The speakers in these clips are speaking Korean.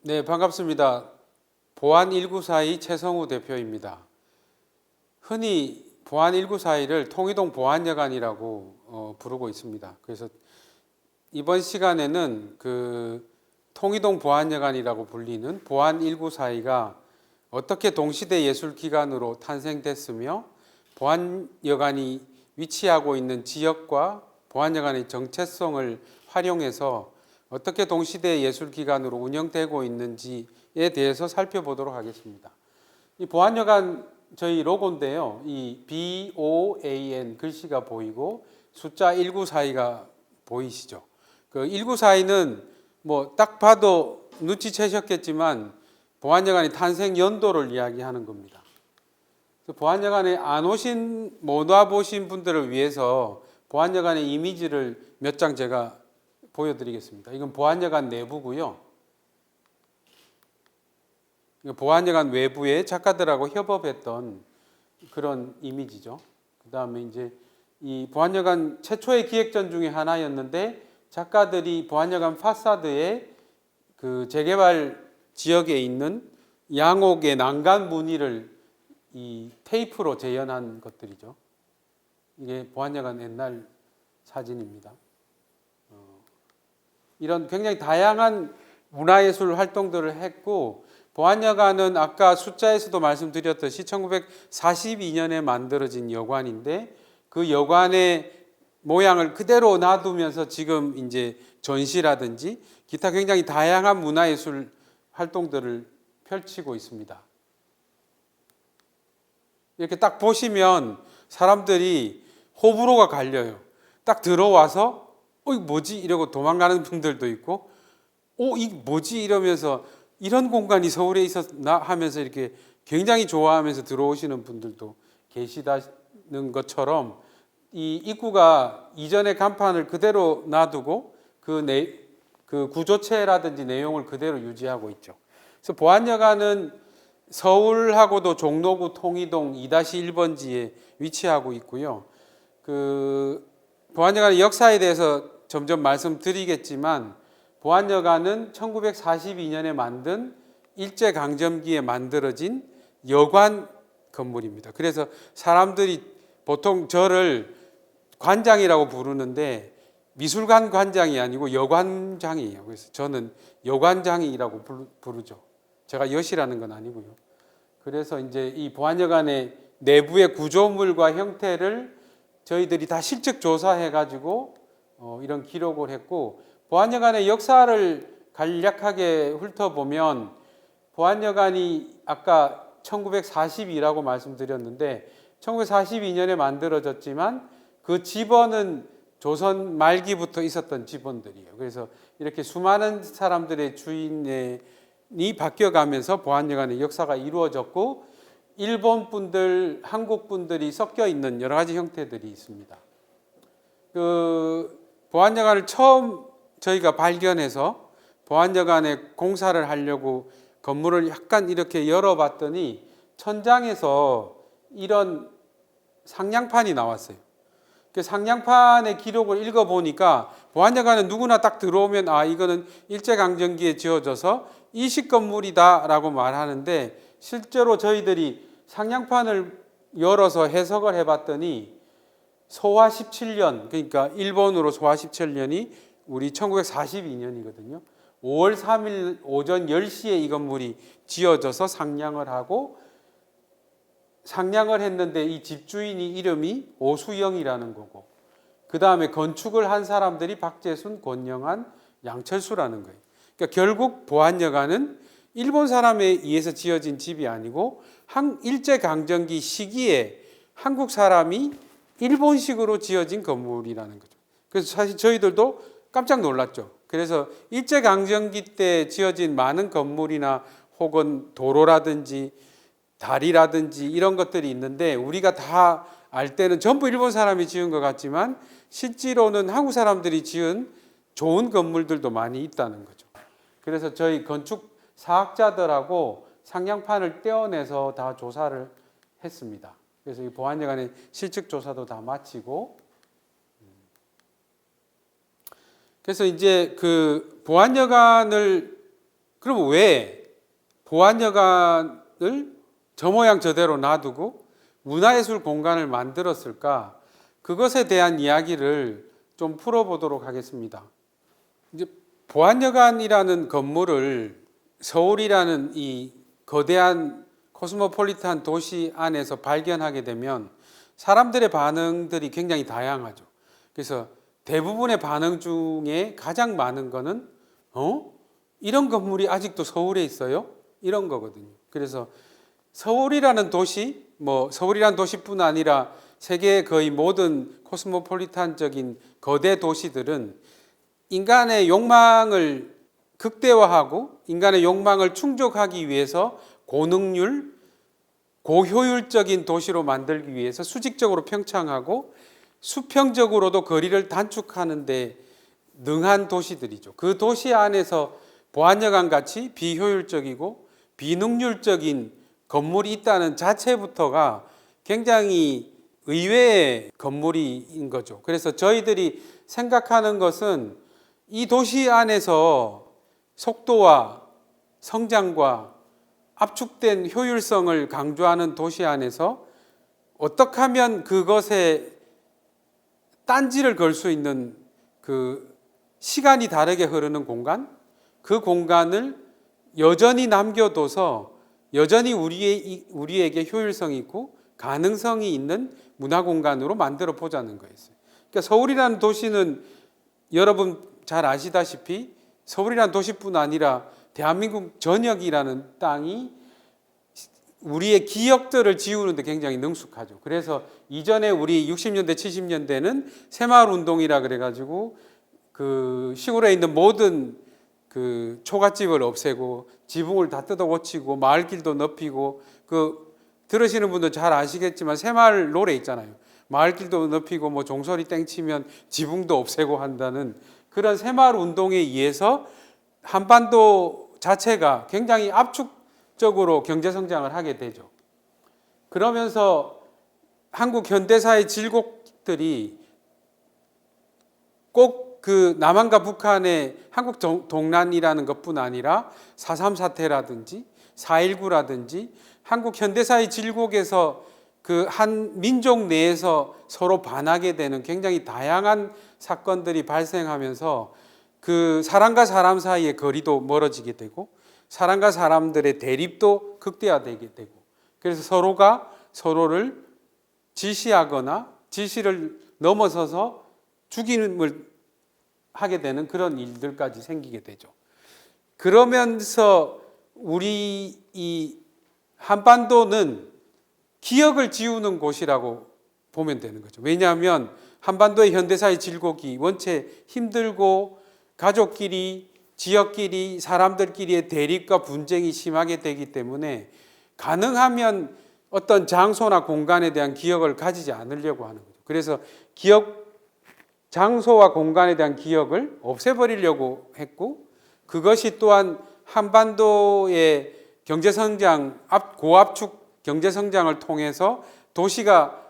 네, 반갑습니다. 보안194의 최성우 대표입니다. 흔히 보안194를 통이동 보안여관이라고 부르고 있습니다. 그래서 이번 시간에는 그 통이동 보안여관이라고 불리는 보안194가 어떻게 동시대 예술기관으로 탄생됐으며 보안여관이 위치하고 있는 지역과 보안여관의 정체성을 활용해서 어떻게 동시대 예술기관으로 운영되고 있는지에 대해서 살펴보도록 하겠습니다. 이 보안여관 저희 로고인데요. 이 BOAN 글씨가 보이고 숫자 1942가 보이시죠? 그 1942는 뭐 딱 봐도 눈치채셨겠지만 보안여관의 탄생 연도를 이야기하는 겁니다. 보안여관에 안 오신 못 와보신 분들을 위해서 보안여관의 이미지를 몇 장 제가 보여드리겠습니다. 이건 보안여관 내부고요. 보안여관 외부에 작가들하고 협업했던 그런 이미지죠. 그 다음에 이제 이 보안여관 최초의 기획전 중에 하나였는데 작가들이 보안여관 파사드에 그 재개발 지역에 있는 양옥의 난간 무늬를 이 테이프로 재현한 것들이죠. 이게 보안여관 옛날 사진입니다. 이런 굉장히 다양한 문화예술 활동들을 했고, 보안여관은 아까 숫자에서도 말씀드렸듯이 1942년에 만들어진 여관인데 그 여관의 모양을 그대로 놔두면서 지금 이제 전시라든지 기타 굉장히 다양한 문화예술 활동들을 펼치고 있습니다. 이렇게 딱 보시면 사람들이 호불호가 갈려요. 딱 들어와서 이거 뭐지? 이러고 도망가는 분들도 있고, 이게 뭐지? 이러면서 이런 공간이 서울에 있었나 하면서 이렇게 굉장히 좋아하면서 들어오시는 분들도 계시다는 것처럼 이 입구가 이전의 간판을 그대로 놔두고 그 구조체라든지 내용을 그대로 유지하고 있죠. 그래서 보안여관은 서울하고도 종로구 통이동 2-1번지에 위치하고 있고요. 그 보안여관의 역사에 대해서 점점 말씀드리겠지만 보안여관은 1942년에 만든 일제강점기에 만들어진 여관 건물입니다. 그래서 사람들이 보통 저를 관장이라고 부르는데 미술관 관장이 아니고 여관장이에요. 그래서 저는 여관장이라고 부르죠. 제가 여시라는 건 아니고요. 그래서 이제 이 보안여관의 내부의 구조물과 형태를 저희들이 다 실측 조사해 가지고 이런 기록을 했고, 보안여관의 역사를 간략하게 훑어보면 보안여관이 아까 1942라고 말씀드렸는데 1942년에 만들어졌지만 그 집원은 조선 말기부터 있었던 집원들이에요. 그래서 이렇게 수많은 사람들의 주인이 바뀌어가면서 보안여관의 역사가 이루어졌고, 일본 분들, 한국 분들이 섞여 있는 여러 가지 형태들이 있습니다. 그 보안여관을 처음 저희가 발견해서 보안여관에 공사를 하려고 건물을 약간 이렇게 열어봤더니 천장에서 이런 상냥판이 나왔어요. 그 상냥판의 기록을 읽어보니까 보안여관은 누구나 딱 들어오면 이거는 일제강점기에 지어져서 이식 건물이다라고 말하는데, 실제로 저희들이 상냥판을 열어서 해석을 해봤더니 소화 17년, 그러니까 일본으로 소화 17년이 우리 1942년이거든요. 5월 3일 오전 10시에 이 건물이 지어져서 상냥을 하고, 상냥을 했는데 이 집주인이 이름이 오수영이라는 거고, 그 다음에 건축을 한 사람들이 박재순, 권영한, 양철수라는 거예요. 그러니까 결국 보안여관은 일본 사람에 의해서 지어진 집이 아니고 일제강점기 시기에 한국 사람이 일본식으로 지어진 건물이라는 거죠. 그래서 사실 저희들도 깜짝 놀랐죠. 그래서 일제강점기 때 지어진 많은 건물이나 혹은 도로라든지 다리라든지 이런 것들이 있는데 우리가 다 알 때는 전부 일본 사람이 지은 것 같지만 실제로는 한국 사람들이 지은 좋은 건물들도 많이 있다는 거죠. 그래서 저희 건축 사학자들하고 상냥판을 떼어내서 다 조사를 했습니다. 그래서 이 보안여관의 실측 조사도 다 마치고, 그래서 이제 그 보안여관을 그럼 왜 보안여관을 저 모양 저대로 놔두고 문화예술 공간을 만들었을까? 그것에 대한 이야기를 좀 풀어보도록 하겠습니다. 이제 보안여관이라는 건물을 서울이라는 이 거대한 코스모폴리탄 도시 안에서 발견하게 되면 사람들의 반응들이 굉장히 다양하죠. 그래서 대부분의 반응 중에 가장 많은 거는 이런 건물이 아직도 서울에 있어요? 이런 거거든요. 그래서 서울이라는 도시, 서울이라는 도시뿐 아니라 세계의 거의 모든 코스모폴리탄적인 거대 도시들은 인간의 욕망을 극대화하고 인간의 욕망을 충족하기 위해서 고능률, 고효율적인 도시로 만들기 위해서 수직적으로 평창하고 수평적으로도 거리를 단축하는 데 능한 도시들이죠. 그 도시 안에서 보안여관 같이 비효율적이고 비능률적인 건물이 있다는 자체부터가 굉장히 의외의 건물인 거죠. 그래서 저희들이 생각하는 것은 이 도시 안에서 속도와 성장과 압축된 효율성을 강조하는 도시 안에서 어떻게 하면 그것에 딴지를 걸 수 있는 그 시간이 다르게 흐르는 공간, 그 공간을 여전히 남겨둬서 여전히 우리에게 효율성이 있고 가능성이 있는 문화 공간으로 만들어 보자는 거였어요. 그러니까 서울이라는 도시는 여러분 잘 아시다시피 서울이라는 도시뿐 아니라 대한민국 전역이라는 땅이 우리의 기억들을 지우는데 굉장히 능숙하죠. 그래서 이전에 우리 60년대, 70년대는 새마을 운동이라 그래가지고 그 시골에 있는 모든 그 초가집을 없애고 지붕을 다 뜯어 고치고 마을길도 넓히고 들으시는 분들 잘 아시겠지만 새마을 노래 있잖아요. 마을길도 넓히고 종소리 땡치면 지붕도 없애고 한다는 그런 새마을 운동에 의해서 한반도 자체가 굉장히 압축적으로 경제 성장을 하게 되죠. 그러면서 한국 현대사의 질곡들이 꼭 그 남한과 북한의 한국 동란이라는 것뿐 아니라 4.3 사태라든지 4.19라든지 한국 현대사의 질곡에서 그 한 민족 내에서 서로 반하게 되는 굉장히 다양한 사건들이 발생하면서 그 사람과 사람 사이의 거리도 멀어지게 되고 사람과 사람들의 대립도 극대화되게 되고 그래서 서로가 서로를 지시하거나 지시를 넘어서서 죽임을 하게 되는 그런 일들까지 생기게 되죠. 그러면서 우리 이 한반도는 기억을 지우는 곳이라고 보면 되는 거죠. 왜냐하면 한반도의 현대사의 질곡이 원체 힘들고 가족끼리, 지역끼리, 사람들끼리의 대립과 분쟁이 심하게 되기 때문에 가능하면 어떤 장소나 공간에 대한 기억을 가지지 않으려고 하는 거죠. 그래서 장소와 공간에 대한 기억을 없애버리려고 했고 그것이 또한 한반도의 경제성장, 고압축 경제성장을 통해서 도시가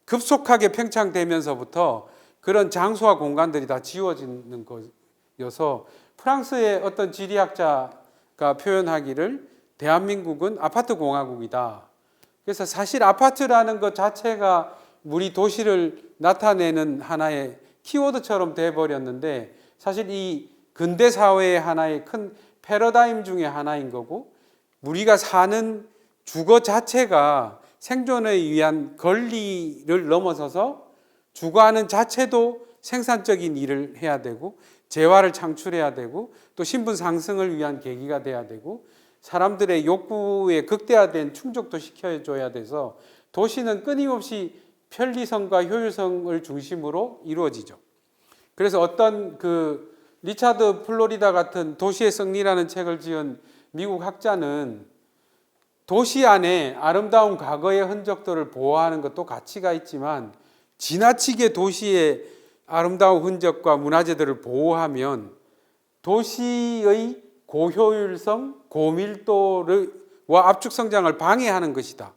급속하게 팽창되면서부터 그런 장소와 공간들이 다 지워지는 거여서 프랑스의 어떤 지리학자가 표현하기를 대한민국은 아파트 공화국이다. 그래서 사실 아파트라는 것 자체가 우리 도시를 나타내는 하나의 키워드처럼 돼버렸는데 사실 이 근대 사회의 하나의 큰 패러다임 중에 하나인 거고 우리가 사는 주거 자체가 생존에 의한 권리를 넘어서서 주거하는 자체도 생산적인 일을 해야 되고 재화를 창출해야 되고 또 신분 상승을 위한 계기가 돼야 되고 사람들의 욕구에 극대화된 충족도 시켜줘야 돼서 도시는 끊임없이 편리성과 효율성을 중심으로 이루어지죠. 그래서 어떤 리차드 플로리다 같은 도시의 승리라는 책을 지은 미국 학자는 도시 안에 아름다운 과거의 흔적들을 보호하는 것도 가치가 있지만 지나치게 도시의 아름다운 흔적과 문화재들을 보호하면 도시의 고효율성, 고밀도와 압축 성장을 방해하는 것이다.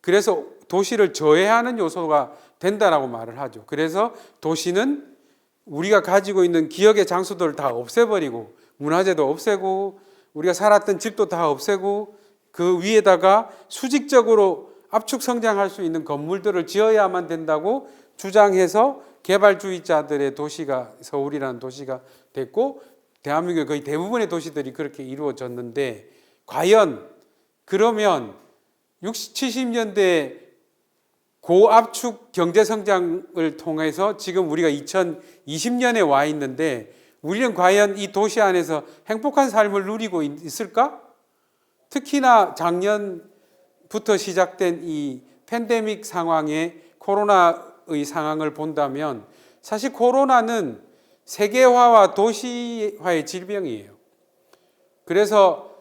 그래서 도시를 저해하는 요소가 된다라고 말을 하죠. 그래서 도시는 우리가 가지고 있는 기억의 장소들을 다 없애버리고 문화재도 없애고 우리가 살았던 집도 다 없애고 그 위에다가 수직적으로 압축 성장할 수 있는 건물들을 지어야만 된다고 주장해서 개발주의자들의 도시가 서울이라는 도시가 됐고 대한민국의 거의 대부분의 도시들이 그렇게 이루어졌는데 과연 그러면 60, 70년대 고압축 경제성장을 통해서 지금 우리가 2020년에 와 있는데 우리는 과연 이 도시 안에서 행복한 삶을 누리고 있을까? 특히나 작년부터 시작된 이 팬데믹 상황에 코로나의 상황을 본다면 사실 코로나는 세계화와 도시화의 질병이에요. 그래서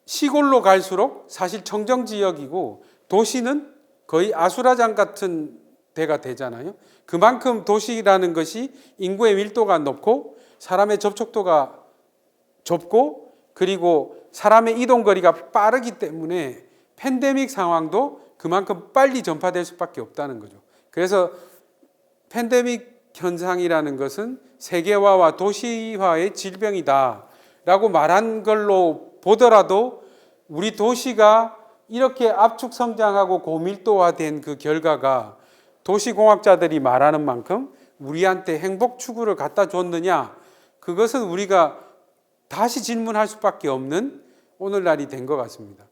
시골로 갈수록 사실 청정지역이고 도시는 거의 아수라장 같은 데가 되잖아요. 그만큼 도시라는 것이 인구의 밀도가 높고 사람의 접촉도가 좁고 그리고 사람의 이동거리가 빠르기 때문에 팬데믹 상황도 그만큼 빨리 전파될 수밖에 없다는 거죠. 그래서 팬데믹 현상이라는 것은 세계화와 도시화의 질병이다라고 말한 걸로 보더라도 우리 도시가 이렇게 압축 성장하고 고밀도화된 그 결과가 도시공학자들이 말하는 만큼 우리한테 행복 추구를 갖다 줬느냐, 그것은 우리가 다시 질문할 수밖에 없는 오늘날이 된 것 같습니다.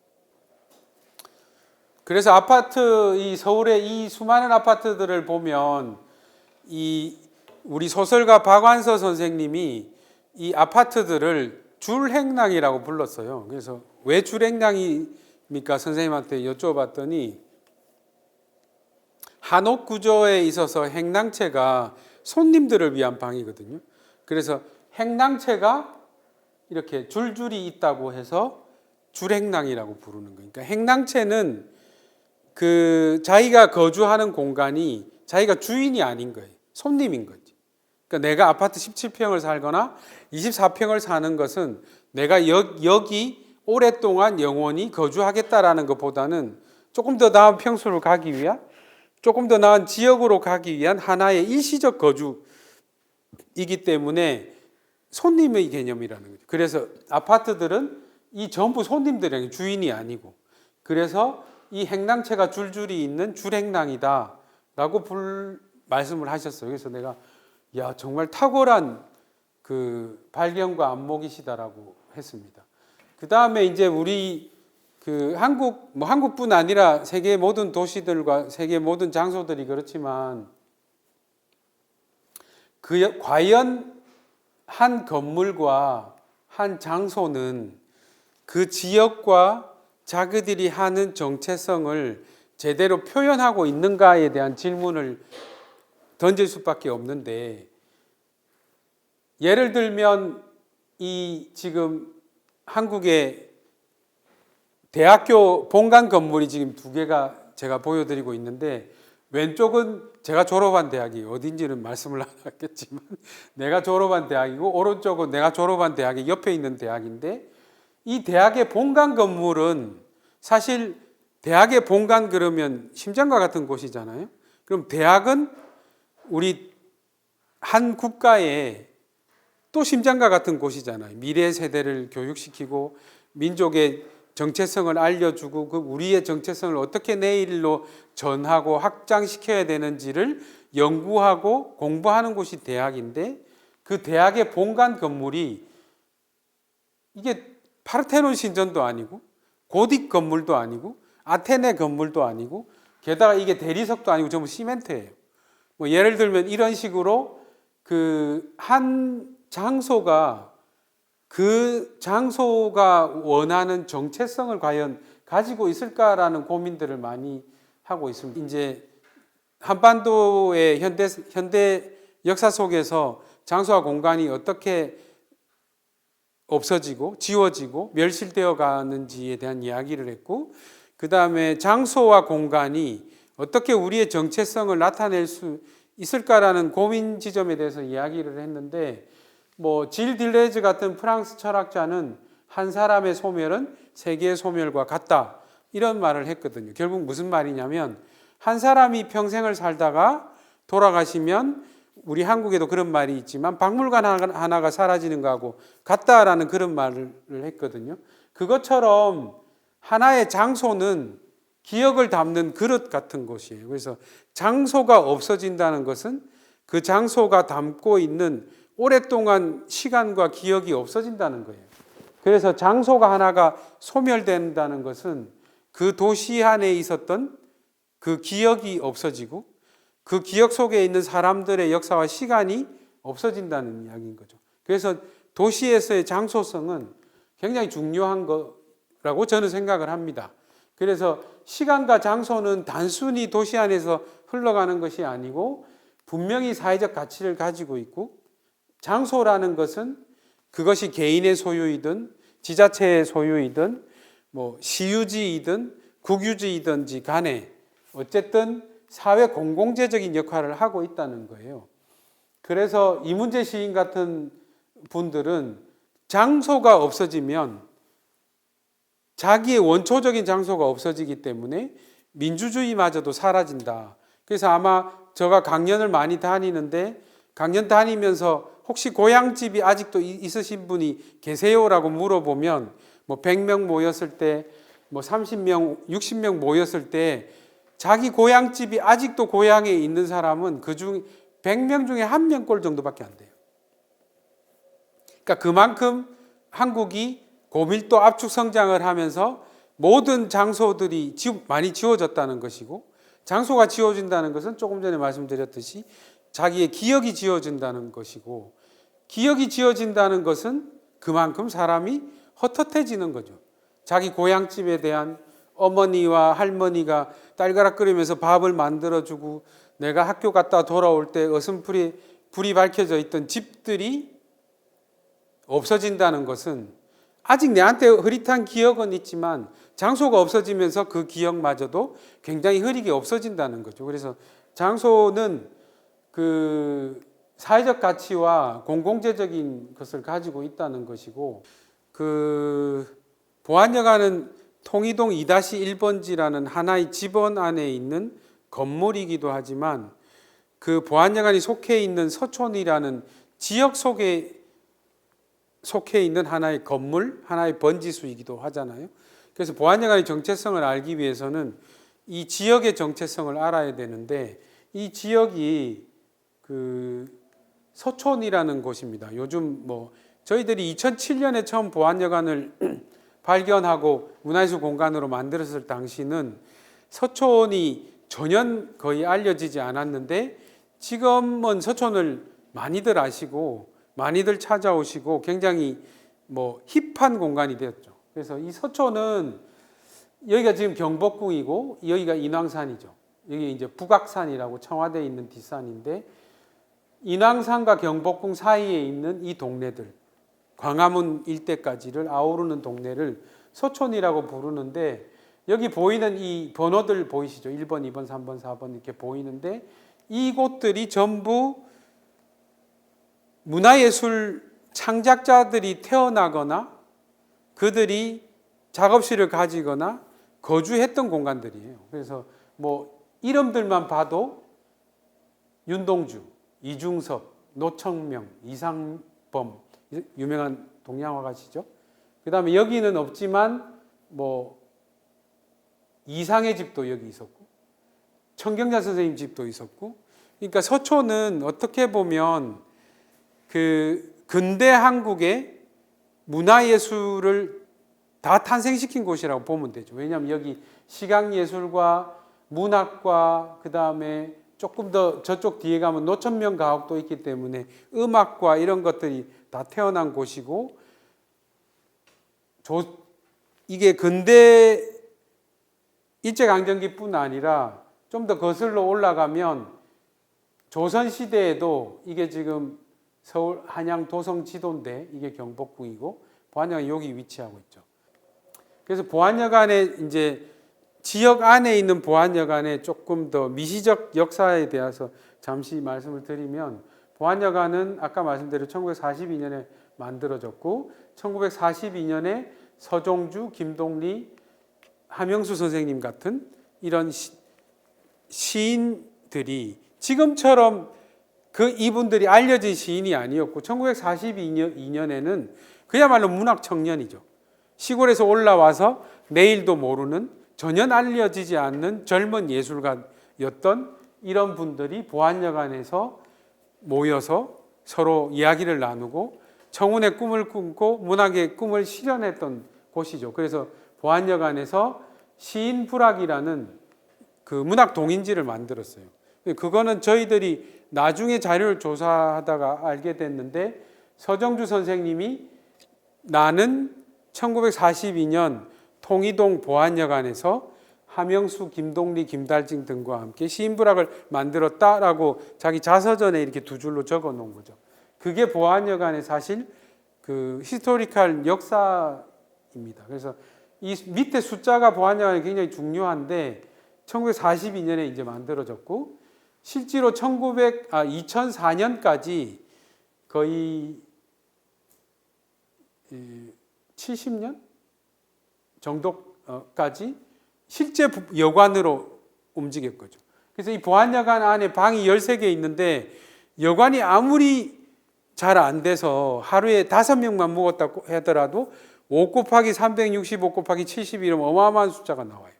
그래서 아파트, 이 서울의 이 수많은 아파트들을 보면 이 우리 소설가 박완서 선생님이 이 아파트들을 줄행랑이라고 불렀어요. 그래서 왜 줄행랑입니까? 선생님한테 여쭤봤더니 한옥 구조에 있어서 행랑채가 손님들을 위한 방이거든요. 그래서 행랑채가 이렇게 줄줄이 있다고 해서 줄행랑이라고 부르는 거예요. 그러니까 행랑채는 그 자기가 거주하는 공간이 자기가 주인이 아닌 거예요. 손님인 거지. 그러니까 내가 아파트 17평을 살거나 24평을 사는 것은 내가 여기 오랫동안 영원히 거주하겠다라는 것보다는 조금 더 나은 평수를 가기 위한, 조금 더 나은 지역으로 가기 위한 하나의 일시적 거주이기 때문에 손님의 개념이라는 거죠. 그래서 아파트들은 이 전부 손님들이 주인이 아니고, 그래서 이 행랑채가 줄줄이 있는 줄행랑이다라고 말씀을 하셨어요. 그래서 내가 야, 정말 탁월한 그 발견과 안목이시다라고 했습니다. 그 다음에 이제 우리 그 한국뿐 아니라 세계 모든 도시들과 세계 모든 장소들이 그렇지만 과연 한 건물과 한 장소는 그 지역과 자기들이 하는 정체성을 제대로 표현하고 있는가에 대한 질문을 던질 수밖에 없는데, 예를 들면 이 지금 한국의 대학교 본관 건물이 지금 두 개가 제가 보여드리고 있는데, 왼쪽은 제가 졸업한 대학이 어딘지는 말씀을 안 하겠지만 내가 졸업한 대학이고, 오른쪽은 내가 졸업한 대학이 옆에 있는 대학인데, 이 대학의 본관 건물은 사실 대학의 본관 그러면 심장과 같은 곳이잖아요. 그럼 대학은 우리 한 국가의 또 심장과 같은 곳이잖아요. 미래 세대를 교육시키고 민족의 정체성을 알려주고 그 우리의 정체성을 어떻게 내일로 전하고 확장시켜야 되는지를 연구하고 공부하는 곳이 대학인데, 그 대학의 본관 건물이 이게 파르테논 신전도 아니고 고딕 건물도 아니고 아테네 건물도 아니고 게다가 이게 대리석도 아니고 전부 시멘트예요. 뭐 예를 들면 이런 식으로 그 한 장소가 그 장소가 원하는 정체성을 과연 가지고 있을까라는 고민들을 많이 하고 있습니다. 이제 한반도의 현대 역사 속에서 장소와 공간이 어떻게 없어지고 지워지고 멸실되어 가는지에 대한 이야기를 했고, 그 다음에 장소와 공간이 어떻게 우리의 정체성을 나타낼 수 있을까라는 고민 지점에 대해서 이야기를 했는데, 뭐 질 딜레즈 같은 프랑스 철학자는 한 사람의 소멸은 세계의 소멸과 같다 이런 말을 했거든요. 결국 무슨 말이냐면 한 사람이 평생을 살다가 돌아가시면 우리 한국에도 그런 말이 있지만 박물관 하나가 사라지는 거하고 같다라는 그런 말을 했거든요. 그것처럼 하나의 장소는 기억을 담는 그릇 같은 곳이에요. 그래서 장소가 없어진다는 것은 그 장소가 담고 있는 오랫동안 시간과 기억이 없어진다는 거예요. 그래서 장소가 하나가 소멸된다는 것은 그 도시 안에 있었던 그 기억이 없어지고 그 기억 속에 있는 사람들의 역사와 시간이 없어진다는 이야기인 거죠. 그래서 도시에서의 장소성은 굉장히 중요한 거라고 저는 생각을 합니다. 그래서 시간과 장소는 단순히 도시 안에서 흘러가는 것이 아니고 분명히 사회적 가치를 가지고 있고, 장소라는 것은 그것이 개인의 소유이든 지자체의 소유이든 뭐 시유지이든 국유지이든지 간에 어쨌든 사회 공공재적인 역할을 하고 있다는 거예요. 그래서 이문재 시인 같은 분들은 장소가 없어지면 자기의 원초적인 장소가 없어지기 때문에 민주주의마저도 사라진다. 그래서 아마 제가 강연을 많이 다니는데 강연 다니면서 혹시 고향집이 아직도 있으신 분이 계세요라고 물어보면 뭐 100명 모였을 때 뭐 30명, 60명 모였을 때 자기 고향집이 아직도 고향에 있는 사람은 그중 100명 중에 1명꼴 정도밖에 안 돼요. 그러니까 그만큼 한국이 고밀도 압축 성장을 하면서 모든 장소들이 많이 지워졌다는 것이고, 장소가 지워진다는 것은 조금 전에 말씀드렸듯이 자기의 기억이 지워진다는 것이고, 기억이 지워진다는 것은 그만큼 사람이 헛헛해지는 거죠. 자기 고향집에 대한 어머니와 할머니가 딸가락 끓이면서 밥을 만들어주고 내가 학교 갔다 돌아올 때 어슴풀이 불이 밝혀져 있던 집들이 없어진다는 것은 아직 내한테 흐릿한 기억은 있지만 장소가 없어지면서 그 기억마저도 굉장히 흐리게 없어진다는 거죠. 그래서 장소는 그 사회적 가치와 공공재적인 것을 가지고 있다는 것이고, 그 보안여관은 통이동 2-1번지라는 하나의 집원 안에 있는 건물이기도 하지만 그 보안여관이 속해 있는 서촌이라는 지역 속에 있는 하나의 건물, 하나의 번지수이기도 하잖아요. 그래서 보안여관의 정체성을 알기 위해서는 이 지역의 정체성을 알아야 되는데, 이 지역이 그 서촌이라는 곳입니다. 요즘 뭐 저희들이 2007년에 처음 보안여관을 발견하고 문화예술 공간으로 만들었을 당시는 서촌이 전혀 거의 알려지지 않았는데 지금은 서촌을 많이들 아시고 많이들 찾아오시고 굉장히 뭐 힙한 공간이 되었죠. 그래서 이 서촌은 여기가 지금 경복궁이고 여기가 인왕산이죠. 여기 이제 북악산이라고 청와대에 있는 뒷산인데, 인왕산과 경복궁 사이에 있는 이 동네들, 광화문 일대까지를 아우르는 동네를 서촌이라고 부르는데, 여기 보이는 이 번호들 보이시죠? 1번, 2번, 3번, 4번 이렇게 보이는데 이곳들이 전부 문화예술 창작자들이 태어나거나 그들이 작업실을 가지거나 거주했던 공간들이에요. 그래서 뭐 이름들만 봐도 윤동주, 이중섭, 노청명, 이상범, 유명한 동양화가시죠. 그 다음에 여기는 없지만 뭐 이상의 집도 여기 있었고 청경자 선생님 집도 있었고, 그러니까 서촌은 어떻게 보면 그 근대 한국의 문화예술을 다 탄생시킨 곳이라고 보면 되죠. 왜냐하면 여기 시각예술과 문학과 그 다음에 조금 더 저쪽 뒤에 가면 노천명 가옥도 있기 때문에 음악과 이런 것들이 다 태어난 곳이고, 이게 근대 일제강점기뿐 아니라 좀 더 거슬러 올라가면 조선시대에도 이게 지금 서울 한양 도성 지도인데 이게 경복궁이고 보안여관이 여기 위치하고 있죠. 그래서 보안여관의 이제 지역 안에 있는 보안여관의 조금 더 미시적 역사에 대해서 잠시 말씀을 드리면, 보안여관은 아까 말씀드린 1942년에 만들어졌고 1942년에 서종주, 김동리, 함영수 선생님 같은 이런 시인들이 지금처럼 이분들이 알려진 시인이 아니었고 1942년에는 그야말로 문학 청년이죠. 시골에서 올라와서 내일도 모르는 전혀 알려지지 않는 젊은 예술가였던 이런 분들이 보안여관에서 모여서 서로 이야기를 나누고 청운의 꿈을 꿈고 문학의 꿈을 실현했던 곳이죠. 그래서 보안여관에서 시인부락이라는 그 문학 동인지를 만들었어요. 그거는 저희들이 나중에 자료를 조사하다가 알게 됐는데 서정주 선생님이 나는 1942년 통이동 보안여관에서 함영수, 김동리, 김달진 등과 함께 시인부락을 만들었다라고 자기 자서전에 이렇게 두 줄로 적어 놓은 거죠. 그게 보안여관의 사실 그 히스토리컬 역사입니다. 그래서 이 밑에 숫자가 보안여관이 굉장히 중요한데 1942년에 이제 만들어졌고 실제로 2004년까지 거의 70년 정도까지 실제 여관으로 움직일 거죠. 그래서 이 보안여관 안에 방이 13개 있는데 여관이 아무리 잘 안 돼서 하루에 5명만 묵었다고 하더라도 5 곱하기 365 곱하기 70 이러면 어마어마한 숫자가 나와요.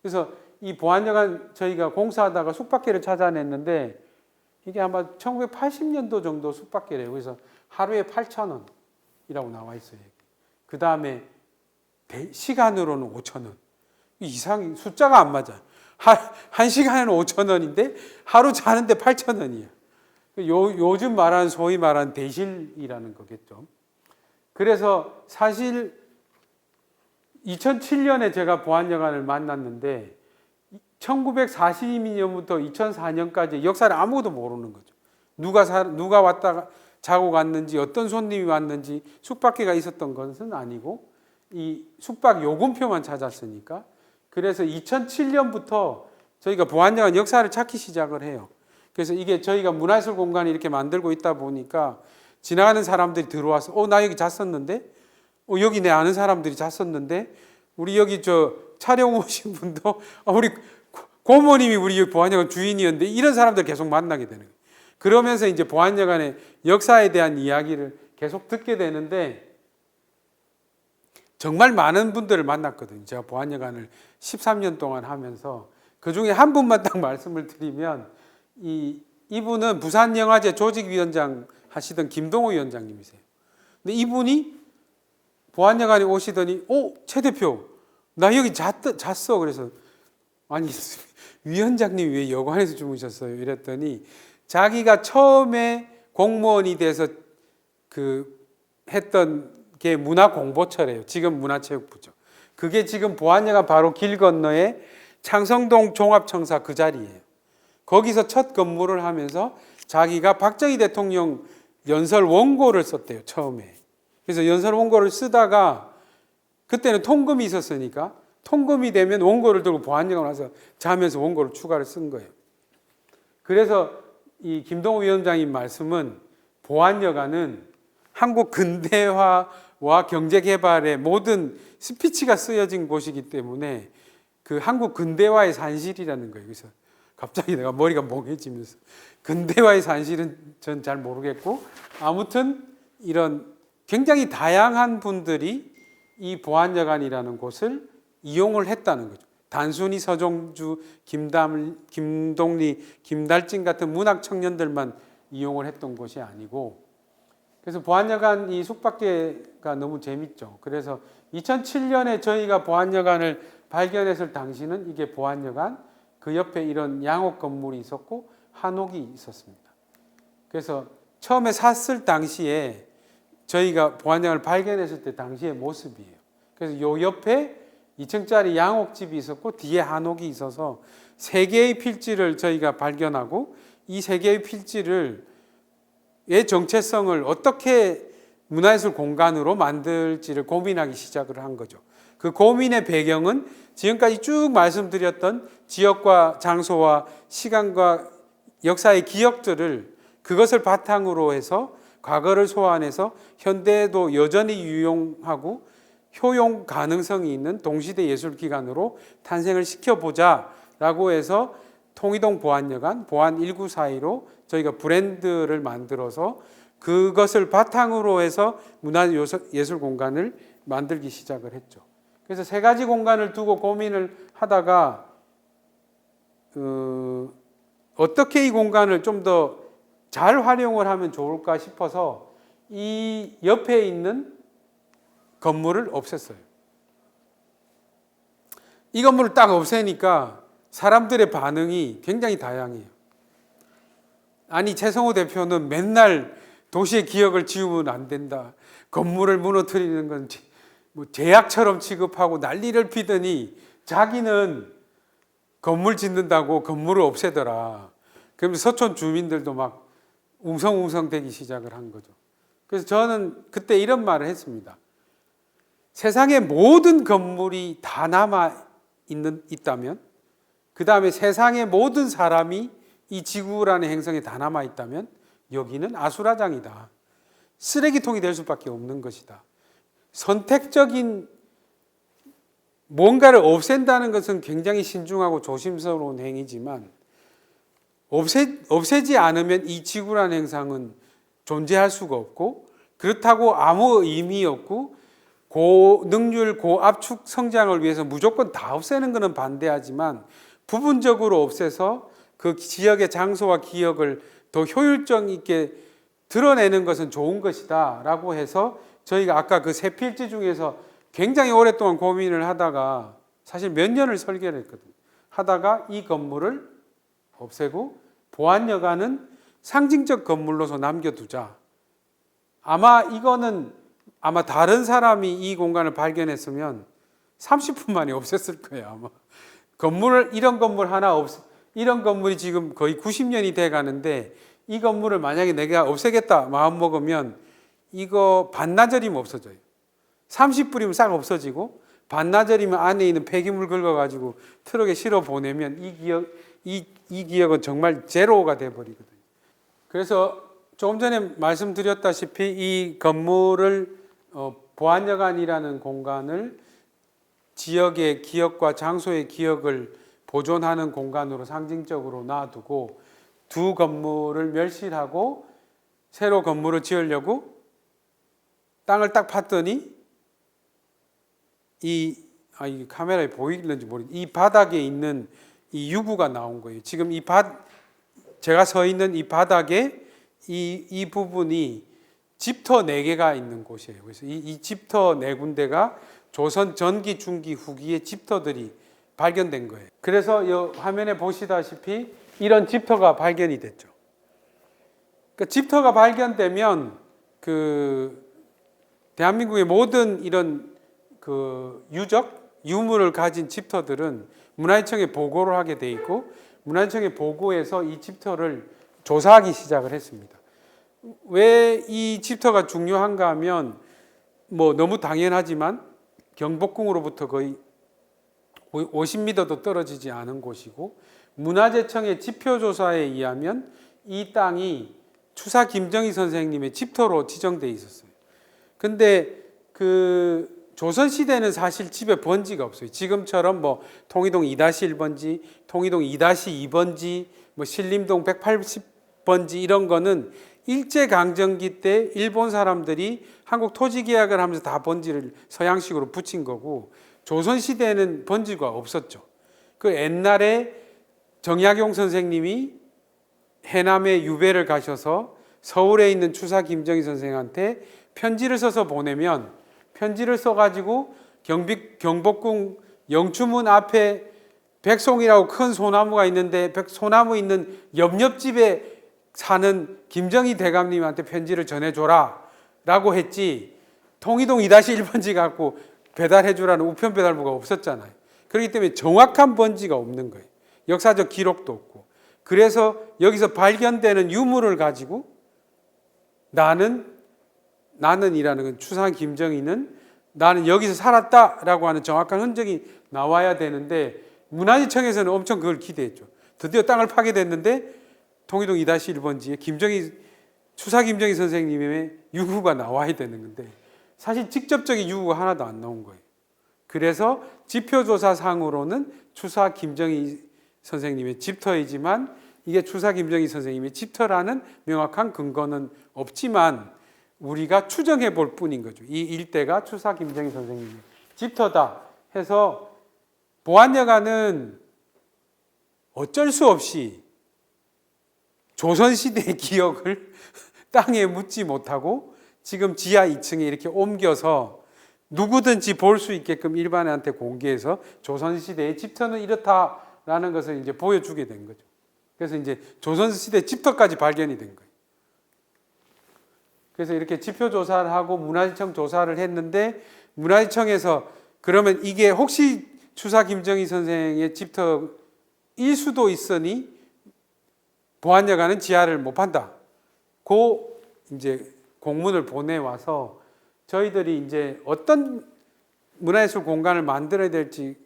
그래서 이 보안여관 저희가 공사하다가 숙박계를 찾아냈는데 이게 아마 1980년도 정도 숙박계래요. 그래서 하루에 8,000원이라고 나와 있어요. 그 다음에 시간으로는 5,000원. 이상이 숫자가 안 맞아. 한 시간에는 5,000원인데 하루 자는데 8,000원이야. 요즘 말하는 소위 말하는 대실이라는 거겠죠. 그래서 사실 2007년에 제가 보안여관을 만났는데 1942년부터 2004년까지 역사를 아무도 모르는 거죠. 누가 왔다가 자고 갔는지 어떤 손님이 왔는지 숙박계가 있었던 것은 아니고 이 숙박 요금표만 찾았으니까 그래서 2007년부터 저희가 보안여관 역사를 찾기 시작을 해요. 그래서 이게 저희가 문화예술 공간을 이렇게 만들고 있다 보니까 지나가는 사람들이 들어와서 나 여기 잤었는데 여기 내 아는 사람들이 잤었는데 우리 여기 저 촬영 오신 분도 우리 고모님이 우리 보안여관 주인이었는데 이런 사람들 계속 만나게 되는 거예요. 그러면서 이제 보안여관의 역사에 대한 이야기를 계속 듣게 되는데 정말 많은 분들을 만났거든요. 제가 보안여관을 13년 동안 하면서 그 중에 한 분만 딱 말씀을 드리면 이분은 부산영화제 조직위원장 하시던 김동호 위원장님이세요. 근데 이분이 보안여관에 오시더니 최 대표 나 여기 잤어. 그래서 아니 위원장님이 왜 여관에서 주무셨어요? 이랬더니 자기가 처음에 공무원이 돼서 했던 게 문화공보처래요. 지금 문화체육부죠. 그게 지금 보안여관 바로 길 건너에 창성동 종합청사 그 자리예요. 거기서 첫 근무를 하면서 자기가 박정희 대통령 연설 원고를 썼대요. 처음에. 그래서 연설 원고를 쓰다가 그때는 통금이 있었으니까 통금이 되면 원고를 들고 보안여관 와서 자면서 원고를 추가를 쓴 거예요. 그래서 이 김동호 위원장님 말씀은 보안여관은 한국 근대화와 경제개발의 모든 스피치가 쓰여진 곳이기 때문에 그 한국 근대화의 산실이라는 거예요. 그래서 갑자기 내가 머리가 멍해지면서 근대화의 산실은 전 잘 모르겠고 아무튼 이런 굉장히 다양한 분들이 이 보안여관이라는 곳을 이용을 했다는 거죠. 단순히 서정주, 김동리, 김달진 같은 문학 청년들만 이용을 했던 곳이 아니고 그래서 보안여관 이 숙박계가 너무 재밌죠. 그래서 2007년에 저희가 보안여관을 발견했을 당시는 이게 보안여관 그 옆에 이런 양옥 건물이 있었고 한옥이 있었습니다. 그래서 처음에 샀을 당시에 저희가 보안여관을 발견했을 때 당시의 모습이에요. 그래서 요 옆에 2층짜리 양옥집이 있었고 뒤에 한옥이 있어서 3개의 필지를 저희가 발견하고 이 3개의 필지를 의 정체성을 어떻게 문화예술 공간으로 만들지를 고민하기 시작을 한 거죠. 그 고민의 배경은 지금까지 쭉 말씀드렸던 지역과 장소와 시간과 역사의 기억들을 그것을 바탕으로 해서 과거를 소환해서 현대에도 여전히 유용하고 효용 가능성이 있는 동시대 예술기관으로 탄생을 시켜보자라고 해서 통이동 보안여관 보안 1942로 저희가 브랜드를 만들어서 그것을 바탕으로 해서 문화예술 공간을 만들기 시작을 했죠. 그래서 세 가지 공간을 두고 고민을 하다가 어떻게 이 공간을 좀 더 잘 활용을 하면 좋을까 싶어서 이 옆에 있는 건물을 없앴어요. 이 건물을 딱 없애니까 사람들의 반응이 굉장히 다양해요. 아니, 최성호 대표는 맨날 도시의 기억을 지우면 안 된다, 건물을 무너뜨리는 건 뭐 제약처럼 취급하고 난리를 피더니 자기는 건물 짓는다고 건물을 없애더라. 그러면서 서촌 주민들도 막 웅성웅성 되기 시작을 한 거죠. 그래서 저는 그때 이런 말을 했습니다. 세상의 모든 건물이 다 있다면, 그 다음에 세상의 모든 사람이 이 지구라는 행성에 다 남아있다면 여기는 아수라장이다. 쓰레기통이 될 수밖에 없는 것이다. 선택적인 뭔가를 없앤다는 것은 굉장히 신중하고 조심스러운 행위지만 없애지 않으면 이 지구라는 행성은 존재할 수가 없고, 그렇다고 아무 의미 없고 고능률 고압축 성장을 위해서 무조건 다 없애는 것은 반대하지만 부분적으로 없애서 그 지역의 장소와 기억을 더 효율적 있게 드러내는 것은 좋은 것이다 라고 해서 저희가 아까 그 세 필지 중에서 굉장히 오랫동안 고민을 하다가 사실 몇 년을 설계를 했거든요. 하다가 이 건물을 없애고 보안여관은 상징적 건물로서 남겨두자. 이거는 아마 다른 사람이 이 공간을 발견했으면 30분 만에 없앴을 거예요. 아마 이런 건물이 지금 거의 90년이 돼 가는데 이 건물을 만약에 내가 없애겠다 마음 먹으면 이거 반나절이면 없어져요. 30분이면 싹 없어지고 반나절이면 안에 있는 폐기물 긁어가지고 트럭에 실어 보내면 이 기억은 정말 제로가 돼버리거든요. 그래서 조금 전에 말씀드렸다시피 이 건물을 보안여관이라는 공간을 지역의 기억과 장소의 기억을 보존하는 공간으로 상징적으로 놔두고 두 건물을 멸실하고 새로 건물을 지으려고 땅을 딱 팠더니 이 카메라에 보이는지 모르겠는데 이 바닥에 있는 이 유구가 나온 거예요. 지금 제가 서 있는 이 바닥에 이 부분이 집터 4개가 있는 곳이에요. 그래서 이 집터 4군데가 조선 전기, 중기, 후기의 집터들이 발견된 거예요. 그래서 이 화면에 보시다시피 이런 집터가 발견이 됐죠. 그러니까 집터가 발견되면 대한민국의 모든 이런 유물을 가진 집터들은 문화유청에 보고를 하게 돼 있고 문화유청에 보고해서 이 집터를 조사하기 시작을 했습니다. 왜 이 집터가 중요한가 하면 너무 당연하지만 경복궁으로부터 거의 50m도 떨어지지 않은 곳이고 문화재청의 지표조사에 의하면 이 땅이 추사 김정희 선생님의 집터로 지정돼 있었어요. 근데 조선시대는 사실 집에 번지가 없어요. 지금처럼 통이동 2-1번지, 통이동 2-2번지, 신림동 180번지 이런 거는 일제강점기 때 일본 사람들이 한국 토지 계약을 하면서 다 번지를 서양식으로 붙인 거고 조선시대에는 번지가 없었죠. 옛날에 정약용 선생님이 해남에 유배를 가셔서 서울에 있는 추사 김정희 선생한테 편지를 써서 보내면 편지를 써가지고 경복궁 영추문 앞에 백송이라고 큰 소나무가 있는데 소나무 있는 옆집에 사는 김정희 대감님한테 편지를 전해줘라 라고 했지 통이동 2-1번지 갖고 배달해주라는 우편 배달부가 없었잖아요. 그렇기 때문에 정확한 번지가 없는 거예요. 역사적 기록도 없고. 그래서 여기서 발견되는 유물을 가지고 나는이라는 건 추상 김정희는 나는 여기서 살았다라고 하는 정확한 흔적이 나와야 되는데 문화재청에서는 엄청 그걸 기대했죠. 드디어 땅을 파게 됐는데 통이동 2-1번지에 추사 김정희 선생님의 유구가 나와야 되는 건데 사실 직접적인 유구가 하나도 안 나온 거예요. 그래서 지표조사상으로는 추사 김정희 선생님의 집터이지만 이게 추사 김정희 선생님의 집터라는 명확한 근거는 없지만 우리가 추정해 볼 뿐인 거죠. 이 일대가 추사 김정희 선생님의 집터다 해서 보안여관은 어쩔 수 없이 조선시대의 기억을 땅에 묻지 못하고 지금 지하 2층에 이렇게 옮겨서 누구든지 볼 수 있게끔 일반인한테 공개해서 조선시대의 집터는 이렇다라는 것을 이제 보여주게 된 거죠. 그래서 이제 조선시대 집터까지 발견이 된 거예요. 그래서 이렇게 지표 조사를 하고 문화재청 조사를 했는데 문화재청에서 그러면 이게 혹시 추사 김정희 선생의 집터일 수도 있으니 보안여관은 지하를 못 판다. 고 이제 공문을 보내와서 저희들이 이제 어떤 문화예술 공간을 만들어야 될지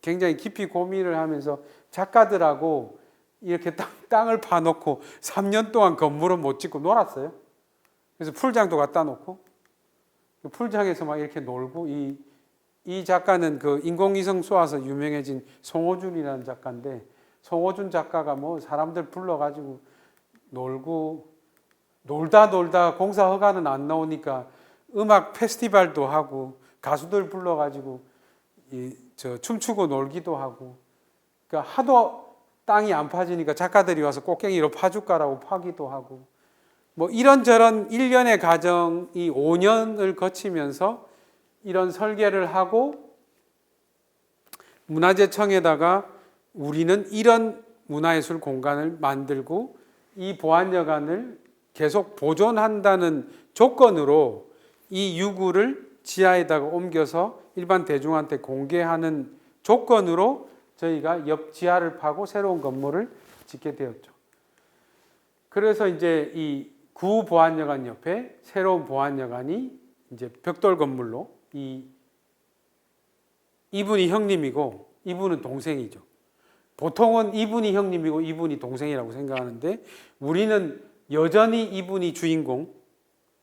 굉장히 깊이 고민을 하면서 작가들하고 이렇게 땅을 파놓고 3년 동안 건물은 못 짓고 놀았어요. 그래서 풀장도 갖다 놓고 풀장에서 막 이렇게 놀고 이 작가는 그 인공위성 쏘아서 유명해진 송호준이라는 작가인데 송호준 작가가 뭐 사람들 불러가지고 놀다 공사 허가는 안 나오니까 음악 페스티벌도 하고 가수들 불러가지고 춤추고 놀기도 하고 그러니까 하도 땅이 안 파지니까 작가들이 와서 꽃갱이로 파줄까라고 파기도 하고 뭐 이런저런 일련의 과정이 5년을 거치면서 이런 설계를 하고 문화재청에다가 우리는 이런 문화예술 공간을 만들고 이 보안여관을 계속 보존한다는 조건으로 이 유구를 지하에다가 옮겨서 일반 대중한테 공개하는 조건으로 저희가 옆 지하를 파고 새로운 건물을 짓게 되었죠. 그래서 이제 이 구 보안여관 옆에 새로운 보안여관이 이제 벽돌 건물로 이분이 형님이고 이분은 동생이죠. 보통은 이분이 형님이고 이분이 동생이라고 생각하는데 우리는 여전히 이분이 주인공,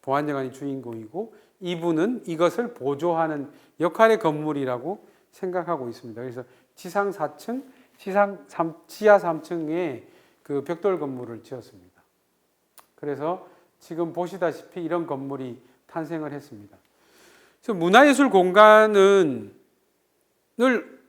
보안여관이 주인공이고 이분은 이것을 보조하는 역할의 건물이라고 생각하고 있습니다. 그래서 지상 4층, 지하 3층에 그 벽돌 건물을 지었습니다. 그래서 지금 보시다시피 이런 건물이 탄생을 했습니다. 그래서 문화예술 공간을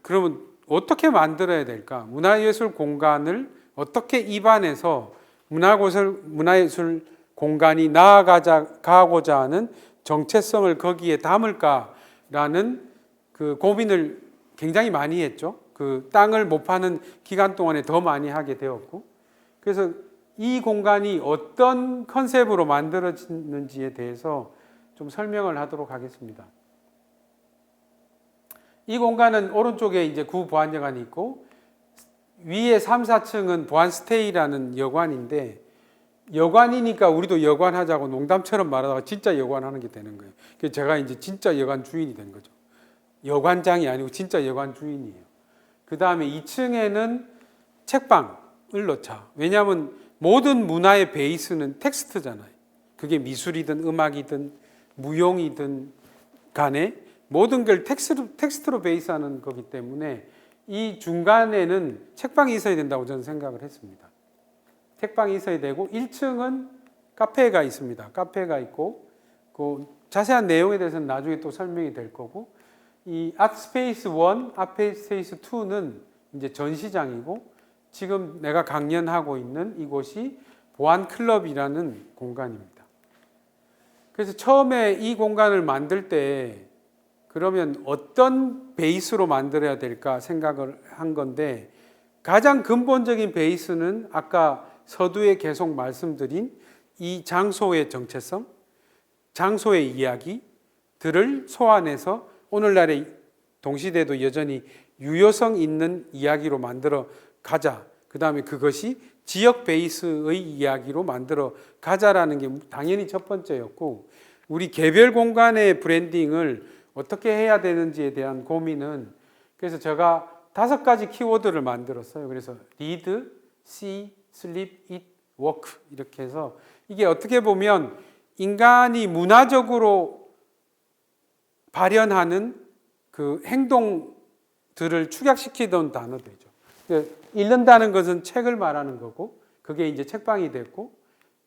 그러면 어떻게 만들어야 될까? 문화예술 공간을 어떻게 입안해서 문화예술 공간이 나아가고자 하는 정체성을 거기에 담을까라는 그 고민을 굉장히 많이 했죠. 그 땅을 못 파는 기간 동안에 더 많이 하게 되었고, 그래서 이 공간이 어떤 컨셉으로 만들어지는지에 대해서 좀 설명을 하도록 하겠습니다. 이 공간은 오른쪽에 이제 구 보안여관이 있고 위에 3, 4층은 보안스테이라는 여관인데 여관이니까 우리도 여관하자고 농담처럼 말하다가 진짜 여관하는 게 되는 거예요. 그래서 제가 이제 진짜 여관 주인이 된 거죠. 여관장이 아니고 진짜 여관 주인이에요. 그 다음에 2층에는 책방을 넣자. 왜냐하면 모든 문화의 베이스는 텍스트잖아요. 그게 미술이든 음악이든 무용이든 간에 모든 걸 텍스트로 베이스하는 거기 때문에 이 중간에는 책방이 있어야 된다고 저는 생각을 했습니다. 책방이 있어야 되고 1층은 카페가 있습니다. 카페가 있고 그 자세한 내용에 대해서는 나중에 또 설명이 될 거고 이 아트스페이스 1, 아트스페이스 2는 이제 전시장이고 지금 내가 강연하고 있는 이곳이 보안클럽이라는 공간입니다. 그래서 처음에 이 공간을 만들 때 그러면 어떤 베이스로 만들어야 될까 생각을 한 건데 가장 근본적인 베이스는 아까 서두에 계속 말씀드린 이 장소의 정체성, 장소의 이야기들을 소환해서 오늘날의 동시대도 여전히 유효성 있는 이야기로 만들어 가자. 그 다음에 그것이 지역 베이스의 이야기로 만들어 가자라는 게 당연히 첫 번째였고 우리 개별 공간의 브랜딩을 어떻게 해야 되는지에 대한 고민은 그래서 제가 5가지 키워드를 만들었어요. 그래서 read, see, sleep, eat, work 이렇게 해서 이게 어떻게 보면 인간이 문화적으로 발현하는 그 행동들을 축약시키던 단어들이죠. 읽는다는 것은 책을 말하는 거고 그게 이제 책방이 됐고,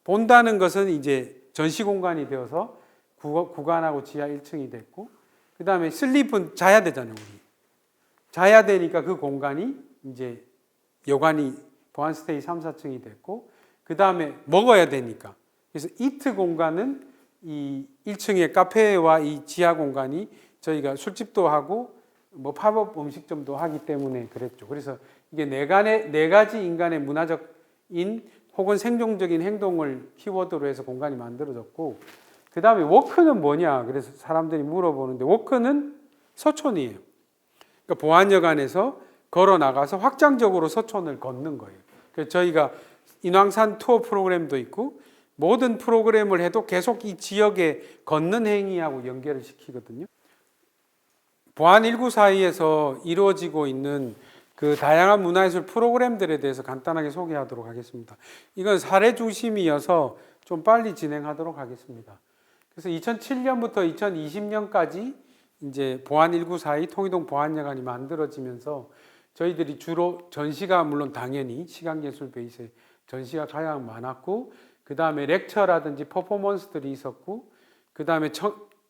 본다는 것은 이제 전시 공간이 되어서 구간하고 지하 1층이 됐고, 그 다음에 슬립은 자야 되잖아요, 우리. 자야 되니까 그 공간이 이제 여관이 보안 스테이 3, 4층이 됐고, 그 다음에 먹어야 되니까. 그래서 이트 공간은 이 1층의 카페와 이 지하 공간이 저희가 술집도 하고 뭐 팝업 음식점도 하기 때문에 그랬죠. 그래서 이게 네 가지 인간의 문화적인 혹은 생존적인 행동을 키워드로 해서 공간이 만들어졌고, 그 다음에 워크는 뭐냐? 그래서 사람들이 물어보는데, 워크는 서촌이에요. 그러니까 보안역 안에서 걸어 나가서 확장적으로 서촌을 걷는 거예요. 그래서 저희가 인왕산 투어 프로그램도 있고, 모든 프로그램을 해도 계속 이 지역에 걷는 행위하고 연결을 시키거든요. 보안 194에서 이루어지고 있는 그 다양한 문화예술 프로그램들에 대해서 간단하게 소개하도록 하겠습니다. 이건 사례 중심이어서 좀 빨리 진행하도록 하겠습니다. 그래서 2007년부터 2020년까지 이제 보안 194의 통이동 보안여관이 만들어지면서 저희들이 주로 전시가 물론 당연히 시각예술 베이스의 전시가 가장 많았고, 그 다음에 렉처라든지 퍼포먼스들이 있었고, 그 다음에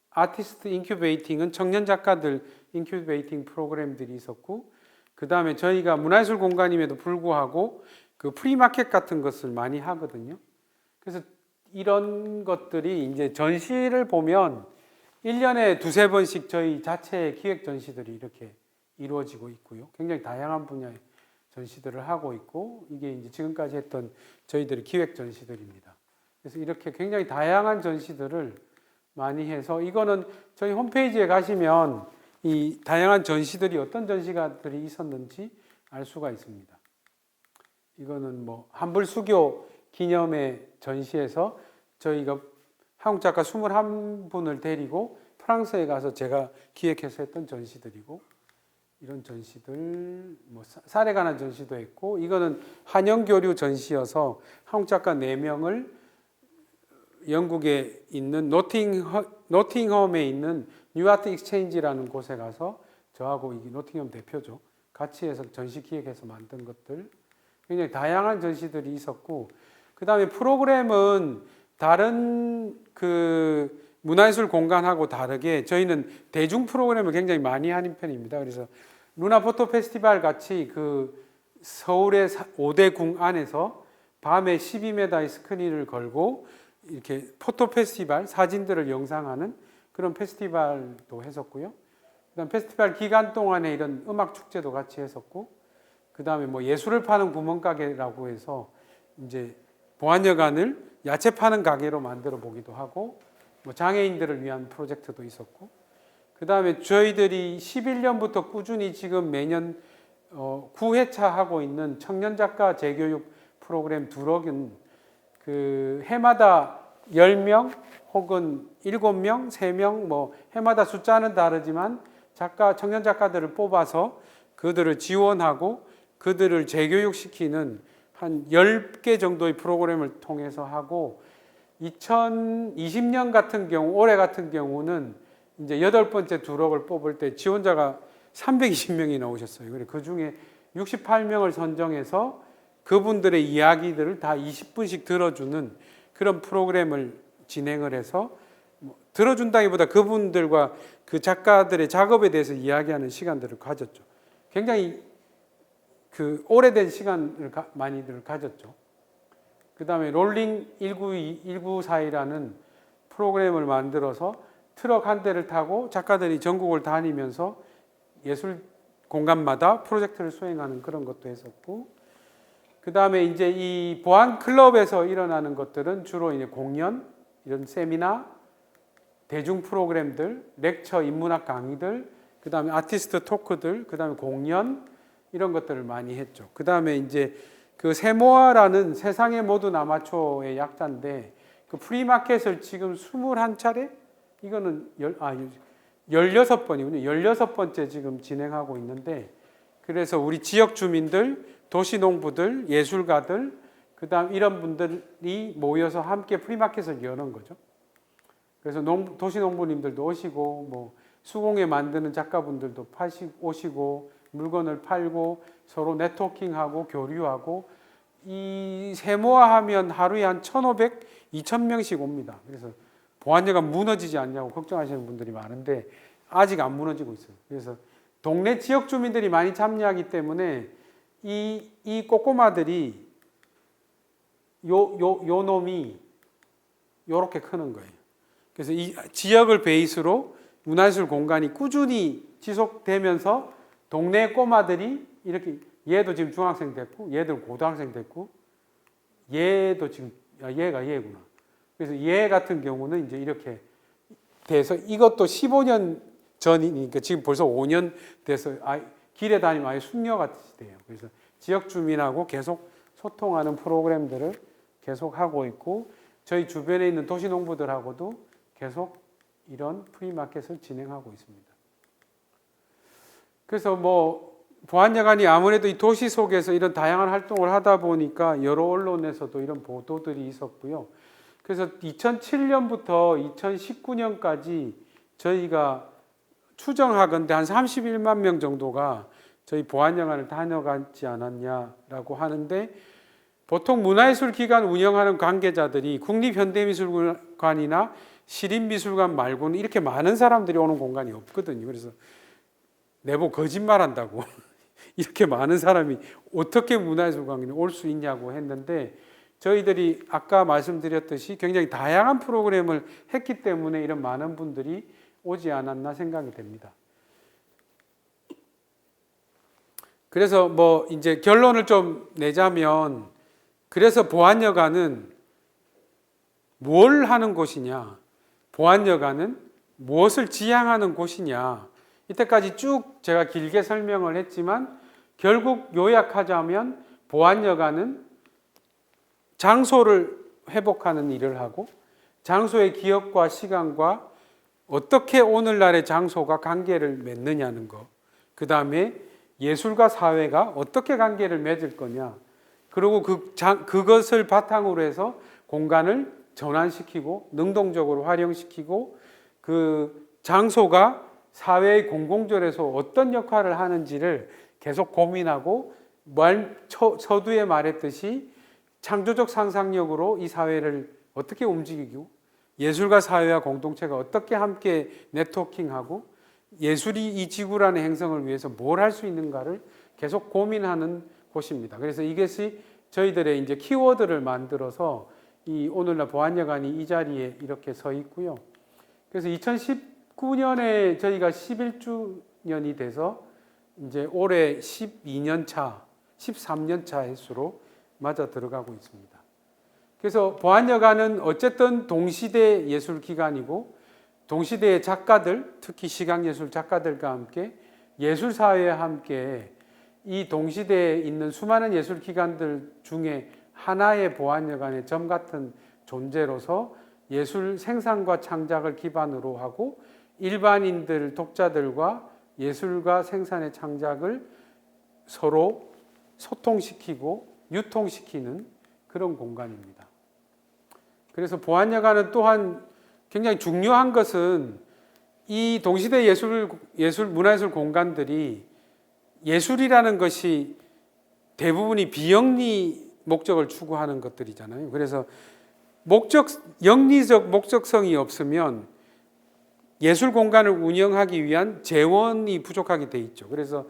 아티스트 인큐베이팅은 청년 작가들 인큐베이팅 프로그램들이 있었고, 그 다음에 저희가 문화예술 공간임에도 불구하고 그 프리마켓 같은 것을 많이 하거든요. 그래서 이런 것들이 이제 전시를 보면 1년에 두세 번씩 저희 자체 기획 전시들이 이렇게 이루어지고 있고요. 굉장히 다양한 분야의 전시들을 하고 있고, 이게 이제 지금까지 했던 저희들의 기획 전시들입니다. 그래서 이렇게 굉장히 다양한 전시들을 많이 해서, 이거는 저희 홈페이지에 가시면 이 다양한 전시들이 어떤 전시가들이 있었는지 알 수가 있습니다. 이거는 뭐 한불 수교 기념의 전시에서 저희가 한국 작가 21분을 데리고 프랑스에 가서 제가 기획해서 했던 전시들이고, 이런 전시들, 뭐 살에 관한 전시도 했고, 이거는 한영교류 전시여서 한국 작가 4명을 영국에 있는 노팅엄에 있는 뉴아트 익스체인지라는 곳에 가서 저하고 이 노팅엄 대표죠, 같이 해서 전시 기획해서 만든 것들, 굉장히 다양한 전시들이 있었고, 그 다음에 프로그램은 다른 그 문화예술 공간하고 다르게 저희는 대중 프로그램을 굉장히 많이 하는 편입니다. 그래서 루나 포토 페스티벌 같이 그 서울의 5대 궁 안에서 밤에 12m의 스크린을 걸고 이렇게 포토 페스티벌 사진들을 영상하는 그런 페스티벌도 했었고요. 그다음 페스티벌 기간 동안에 이런 음악 축제도 같이 했었고, 그다음에 뭐 예술을 파는 구멍가게라고 해서 이제 보안여관을 야채 파는 가게로 만들어 보기도 하고, 뭐 장애인들을 위한 프로젝트도 있었고, 그 다음에 저희들이 11년부터 꾸준히 지금 매년 9회차 하고 있는 청년 작가 재교육 프로그램 두럭은 그 해마다 10명 혹은 7명, 3명, 뭐 해마다 숫자는 다르지만 청년 작가들을 뽑아서 그들을 지원하고 그들을 재교육시키는 한 10개 정도의 프로그램을 통해서 하고, 2020년 같은 경우, 올해 같은 경우는 이제 8번째 두럭을 뽑을 때 지원자가 320명이 나오셨어요. 그 중에 68명을 선정해서 그분들의 이야기들을 다 20분씩 들어주는 그런 프로그램을 진행을 해서, 들어준다기보다 그분들과 그 작가들의 작업에 대해서 이야기하는 시간들을 가졌죠. 굉장히 그 오래된 시간을 많이들 가졌죠. 그 다음에 롤링 194이라는 프로그램을 만들어서 트럭 한 대를 타고 작가들이 전국을 다니면서 예술 공간마다 프로젝트를 수행하는 그런 것도 했었고, 그 다음에 이제 이 보안 클럽에서 일어나는 것들은 주로 이제 공연, 이런 세미나, 대중 프로그램들, 렉처, 인문학 강의들, 그 다음에 아티스트 토크들, 그 다음에 공연, 이런 것들을 많이 했죠. 그 다음에 이제 그 세모아라는 세상의 모든 아마추어의 약자인데, 그 프리마켓을 지금 21차례? 이거는 16번이군요. 16번째 지금 진행하고 있는데, 그래서 우리 지역 주민들, 도시농부들, 예술가들, 그 다음 이런 분들이 모여서 함께 프리마켓을 여는 거죠. 그래서 도시농부님들도 오시고, 뭐 수공예 만드는 작가분들도 오시고, 물건을 팔고, 서로 네트워킹하고 교류하고, 이 세모화하면 하루에 한 1,500, 2,000명씩 옵니다. 그래서 보안여관 무너지지 않냐고 걱정하시는 분들이 많은데 아직 안 무너지고 있어요. 그래서 동네 지역 주민들이 많이 참여하기 때문에 이 꼬꼬마들이 요 놈이 요렇게 크는 거예요. 그래서 이 지역을 베이스로 문화예술 공간이 꾸준히 지속되면서 동네 꼬마들이 이렇게 얘도 지금 중학생 됐고 얘도 고등학생 됐고 얘도 지금 얘가 얘구나. 그래서 얘 같은 경우는 이제 이렇게 돼서 이것도 15년 전이니까 지금 벌써 5년 돼서 길에 다니면 아예 숙녀같이 돼요. 그래서 지역 주민하고 계속 소통하는 프로그램들을 계속 하고 있고 저희 주변에 있는 도시농부들하고도 계속 이런 프리마켓을 진행하고 있습니다. 그래서 뭐 보안여관이 아무래도 이 도시 속에서 이런 다양한 활동을 하다 보니까 여러 언론에서도 이런 보도들이 있었고요. 그래서 2007년부터 2019년까지 저희가 추정하건대 한 31만 명 정도가 저희 보안여관을 다녀가지 않았냐라고 하는데 보통 문화예술기관 운영하는 관계자들이 국립현대미술관이나 시립미술관 말고는 이렇게 많은 사람들이 오는 공간이 없거든요. 그래서 내보고 거짓말한다고 이렇게 많은 사람이 어떻게 문화예술관에 올 수 있냐고 했는데 저희들이 아까 말씀드렸듯이 굉장히 다양한 프로그램을 했기 때문에 이런 많은 분들이 오지 않았나 생각이 됩니다. 그래서 뭐 이제 결론을 좀 내자면 그래서 보안여관은 뭘 하는 곳이냐? 보안여관은 무엇을 지향하는 곳이냐? 이때까지 쭉 제가 길게 설명을 했지만 결국 요약하자면 보안여관은 장소를 회복하는 일을 하고 장소의 기억과 시간과 어떻게 오늘날의 장소가 관계를 맺느냐는 것, 그 다음에 예술과 사회가 어떻게 관계를 맺을 거냐, 그리고 그것을 바탕으로 해서 공간을 전환시키고 능동적으로 활용시키고 그 장소가 사회의 공공존에서 어떤 역할을 하는지를 계속 고민하고 서두에 말했듯이 창조적 상상력으로 이 사회를 어떻게 움직이고 예술과 사회와 공동체가 어떻게 함께 네트워킹하고 예술이 이 지구라는 행성을 위해서 뭘 할 수 있는가를 계속 고민하는 곳입니다. 그래서 이것이 저희들의 이제 키워드를 만들어서 이 오늘날 보안여관이 이 자리에 이렇게 서 있고요. 그래서 2019년에 저희가 11주년이 돼서 이제 올해 12년 차, 13년 차 횟수로 맞아 들어가고 있습니다. 그래서 보안여관은 어쨌든 동시대 예술기관이고 동시대의 작가들, 특히 시각예술 작가들과 함께 예술사회와 함께 이 동시대에 있는 수많은 예술기관들 중에 하나의 보안여관의 점 같은 존재로서 예술 생산과 창작을 기반으로 하고 일반인들, 독자들과 예술과 생산의 창작을 서로 소통시키고 유통시키는 그런 공간입니다. 그래서 보안여관은 또한 굉장히 중요한 것은 이 동시대 문화예술 공간들이 예술이라는 것이 대부분이 비영리 목적을 추구하는 것들이잖아요. 그래서 영리적 목적성이 없으면 예술 공간을 운영하기 위한 재원이 부족하게 돼 있죠. 그래서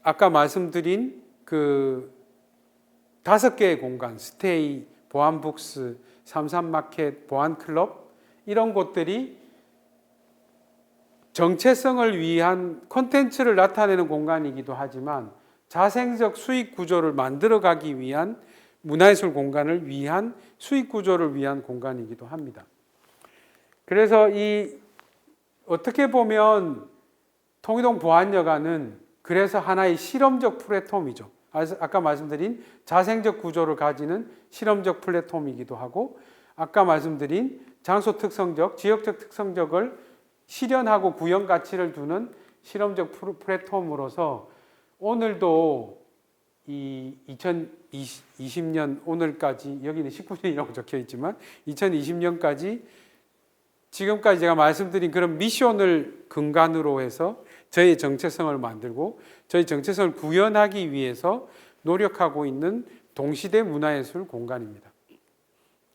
아까 말씀드린 그 5개의 공간, 스테이, 보안북스, 삼삼마켓, 보안클럽 이런 곳들이 정체성을 위한 콘텐츠를 나타내는 공간이기도 하지만 자생적 수익 구조를 만들어가기 위한 문화예술 공간을 위한 수익 구조를 위한 공간이기도 합니다. 그래서 어떻게 보면 통이동 보안여관은 그래서 하나의 실험적 플랫폼이죠. 아까 말씀드린 자생적 구조를 가지는 실험적 플랫폼이기도 하고 아까 말씀드린 장소 특성적, 지역적 특성적을 실현하고 구현 가치를 두는 실험적 플랫폼으로서 오늘도 이 2020년 오늘까지 여기는 19년이라고 적혀 있지만 2020년까지 지금까지 제가 말씀드린 그런 미션을 근간으로 해서 저희의 정체성을 만들고 저희 정체성을 구현하기 위해서 노력하고 있는 동시대 문화예술 공간입니다.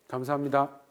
감사합니다.